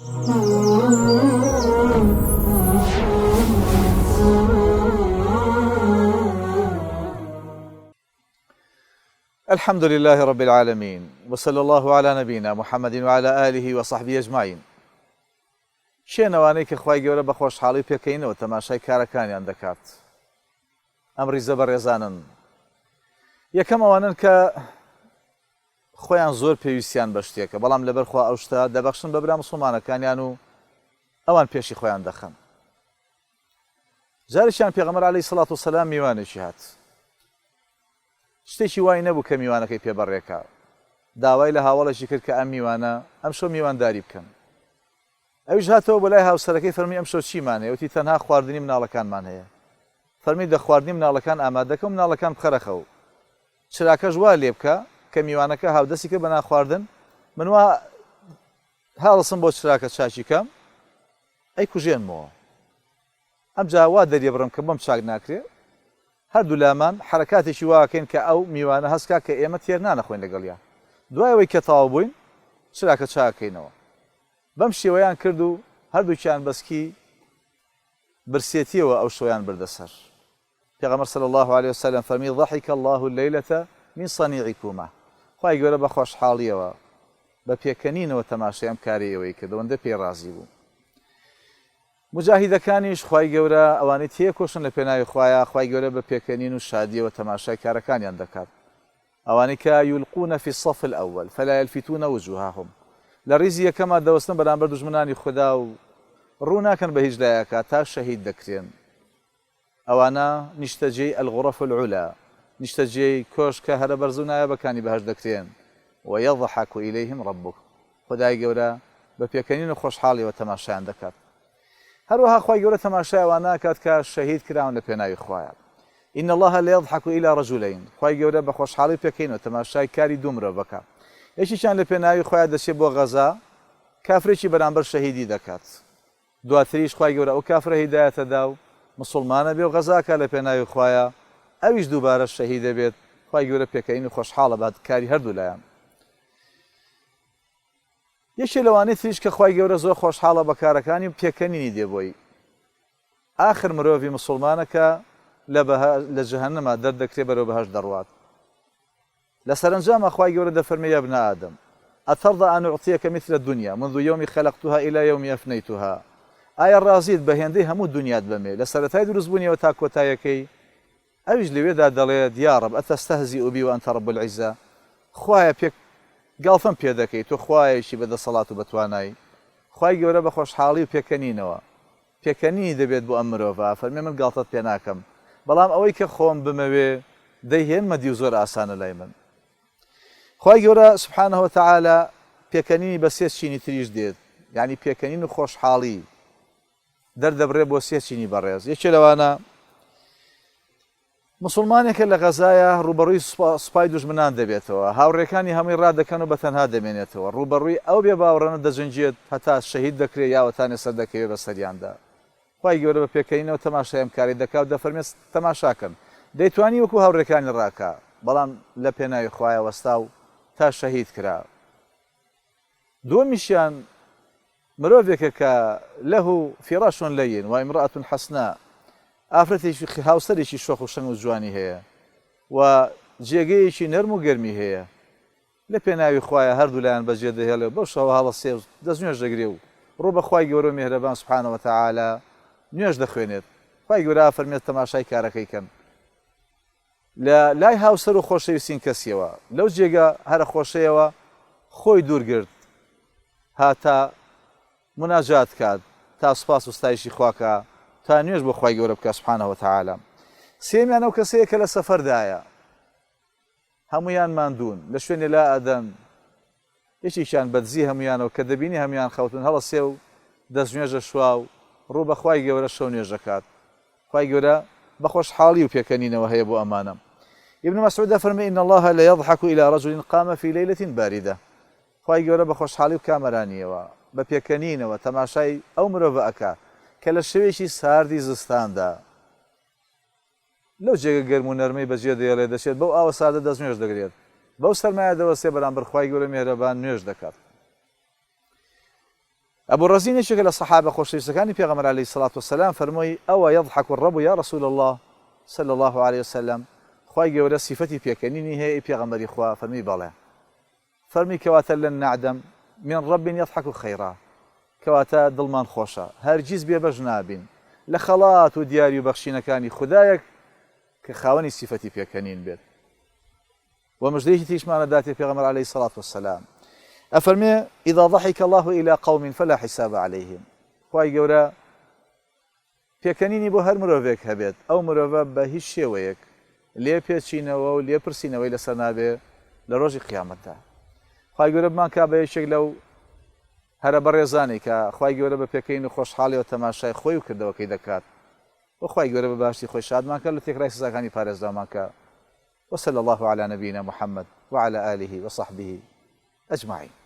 الحمد لله رب العالمين وصلى الله على نبينا محمد وعلى آله وصحبه أجمعين. شێنەوانەی کە خوای گەورە بە خۆشحاڵی پێکەینەوە تەماشای کارەکانیان دەکات. ئەم ریزە بەڕێزانن. یەکەم ئەوانن کە خۆیان زۆر پێویستیان بە شتێکە، بەڵام لەبەرخوا ئەو شتە دەبەخشن بە برا موسڵمانەکانیان و ئەوان پێشی خۆیان دەخەن. جارێکیان پێغەمبەر عەلەیهی سەڵات وسەلام میوانێکی هات. شتێکی وای نەبوو کە میوانەکەی پێبەڕێکە. داوای لە هاوڵێکی کرد کە ئەم میوانە ئەم شەو میوانداری بکەن. ئەویش هاتەوە بۆ لای هاوسەرەکەی فەرمی ئەم شەو چیمان هەیە؟ وتی تەنها خواردنی مناڵەکانمان هەیە. فەرمی دە خواردنی مناڵەکان ئامادەکە و مناڵەکان بخەرەخە و چراکەش وا لێ بکە کە میوانەکە هاودەستی کە بە ناخواردن من وا هاڵسم بۆ چراکە چاکی کەم ئەی کوژێنمەوە. ئەم جا وا دەریێ بڕم کە بەم چاک ناکرێ هەردوو لامان حرەکاتێکی واکەین کە ئەو میوانە هەستکا کە ئێمە تێر نانەخۆین لەگەڵیان. دوایەوەی کە تەواو بووین چراکە چاکەینەوە. بەم شێوەیان کرد و هەردووکیان بەسکی برسێتیەوە ئەو شۆیان بردەسەر. پێغەمبەر صلی الله عليه وسلم فەرمی ضحك الله الليلة من صنيعكما. خوای گەورە بە خۆشحاڵیەوە بە پێکەنینەوە تەماشای ئەم کارەیەوەی کە دەوەندە پێی ڕازی بوو. مجاهیدەکانیش خوای گەورە ئەوانەی تێکۆشن لە پێناوی خوایە، خوای گەورە بە پێکەنین و شادیەوە تەماشای کارەکانیان دەکات. ئەوانەی کە یولقون في الصف الأول فلا يلفتون وجوههم. لە ڕیزی یەکەما دەوەستن بەرامبەر دوژمنانی خوددا و ڕوو ناکەن بە هیچ لایەکە تا شەهید دەکرێن. ئەوانە نیشتەجێی الغرف العلا، نیشتەجێی کۆشکە هەرە بەرز و نایە بەکانی بەهەشت دەکرێن. ويضحك إليهم ربك. خدای گەورە بە پێکەنین و خۆشحاڵیەوە تەماشایان دەکات. هەروەها خوای گەورە تەماشای ئەوان ناکات کە شەهید کراون لە پێناوی خوایە. إن الله لا يضحك إلى رجلين. خوای گەورە بە خۆشحاڵی پێکەینەوە تەماشای کاری دوو مرۆڤ بکات. یەکیشیان لە پێناوی خۆیان دەچێت بۆ غەزا کافرێکی بەرامبەر شەهیدی دەکات. دواتریش خوای گەورە ئەو کافرە هیدایەتەدا و مسڵمانە بێ و غەزاکە لە پێناوی خۆیە ئەویش دووبارە شەهید دەبێت. خوای گەورە پێکەین و خۆشحاڵە بات کاری هەردوو لایەن. یەکێ لەوانەی تریش کە خوای گەورە زۆر خۆشحاڵە بە کارەکانی و پێکەنینی دێبۆی. ئاخر مرۆڤی مسڵمانەکە لە جەهەنەما دەردەکرێ بەرەو بەهەشت دەڕوات. لە سەرنجامە خوای گەورە دەفەرمێ یا ابن ئادەم ئەتەرضى أن أعطيك مثل الدنيا منذ يوم خلقتها إلى يوم أفنيتها. ئایا ڕازیت بە هێندەی هەموو دنیات بەمێ لە سەرەتای دروستبوونیەوە تا کۆتایەکەی؟ ئەویش لەوێدا دەڵێت یا رب ئەتەستەهزیء بی وأنت رب العزة. خوایە گاڵتەم پێ دەکەیت تۆ خوایەکی بەدەسەڵات و بەتوانایی. خوای گەورە بە خۆشحاڵی و پێکەنینەوە پێکەنینی دەبێت بۆ ئەم مرۆڤە. فەرمێ من گاڵتەت پێ ناکەم، بەڵام ئەوەی کە خۆم بمەوێ دەیهێنمە دی و زۆر ئاسانە لای من. خوای گەورە سبحانه وتعالى پێکەنینی بە سێ چینی تریش دێت، یعنی پێکەنین و خۆشحاڵی دەردەبڕێ بۆ سێ چینی بەڕێز. یەکێ لەوانە مسلمانێکە لە غەزایە ڕوبەڕووی سوپای دوژمنان دەبێتەوە، هاوڕێکانی هەمووی ڕادەکەن و بەتەنها دەمێنێتەوە، ڕوبەڕووی ئەو بێ باوەڕانە دەجەنجێت هەتا شەهید دەکرێت یاوەتانێ سەر دەکەوێت بە سەریاندا. خوای گەورە بە پێکەنینەوە تەماشای ئەم کاری دەکات و دەفەرمێت تەماشاکەن دەیتوانی وەکو هاوڕێکانی ڕاکە، بەڵام لە پێناوی خوایە وەستا و تا شەهید کرا. دووەمیشیان مرۆڤێکە کە لەه فیراشون لەین و ئیمرأەتون حەسنا، ئافرەتێکی هاوسەرێکی شۆخ و شەنگ و جوانی هەیە و جێگەیەکی نەرم و گەرمی هەیە. لە پێناوی خوایە هەردوو لایەن بەجێ دەهێڵێ بەو شەوە هەڵە سێ دەستنوێژ دەگرێ و ڕوو بە خوای گەورە و میهرەبان سوبحانە وتەعالە نوێژ دەخوێنێت. خوای گەورە فەرمێت تەماشای کارەکەی کەن. لە لای هاوسەر و خۆشەویستین کەسیەوە لەو جێگە هەرە خۆشەیەوە خۆی دوورگرت هاتە مناجات کات تا سوپاس و ستایشی خواکە تا نوێژ بۆ خوای گەورە بکە سوبحانە وتەعالە. سێمیان ئەو کەسەیە کە لە سەفەردایە، هەمویان ماندوون لە شوێنێ لا ئەدەن، یەکێکیان بەدزی هەمویانەوە کە دەبینی هەمویان خەوتن هەڵە سێ و دەست نوێژە شوا و ڕوو بە خوای گەورە شەو نوێژەکات. خوای گەورە بە خۆشحاڵی و پێکەنینەوە هەیە بۆ ئەمانە. ابن مسعود فەرمێ إن الله لا يضحك إلى رجل قام في ليلة باردة. خوای گەورە بە خۆشحاڵی و کامەرانیەوە بە پێکەنینەوە تەماشای ئەو مرۆڤە ئەکا کە لە شەوێکی ساردی زستاندا لەو جێگە گەرم و نەرمەی بەجێ دەیەڵێ دەچێت بەو ئاوە سادە دەست نوێژ دەگرێت، بەو سەرمایە دەوەستێ بەرامبەر خوای گەورە میهرەبان نوێژ دەکات. أبو الرزين شكل الصحابة خۆشەویستەکانی پێغەمبەر عليه الصلاة والسلام فەرمووی ئەوە يضحك الرب يا رسول الله صلى الله عليه وسلم خوای گەورە صفەتی پێکەنینی هەیە پێغەمبەری خوا فەرمی بەڵێ فەرمی کەواتە لەن نعدەم من رب يضحك خيرا کەواتە دڵمان خۆشە هەرگیز بێبەش نابین لە خەڵات و دیاری و بەخشینەکانی خوددایەک کە خاوەنی صفەتی پێکەنین بێت و مژدەیەکی تریشمانە داتێ پێغەمبەر عليه الصلاة والسلام أفرمي إذا ضحك الله إلى قوم فلا حساب عليهم خوای گەورە پێکەنینی بۆ هەر مرۆڤێک هەبێت ئەو مرۆڤە بە هیچ شێوەیەک لێ پێچینەوە و لێپرسینەوەی لەسەر نابێ لە ڕۆژی قیامەتدا خوای گەورە بمان کا بە یەکێک لەو هەرە بەڕێزانی کە خوای گەورە بە پێکەین و خۆشحاڵیەوە تەماشای خۆی و کردەوەکەی دەکات و خوای گەورە بە باشی خۆی شادمان کە لە تێکرای سزاکانی پارێزرامان کە وصلى الله على نبينا محمد وعلى آله وصحبه أجمعين.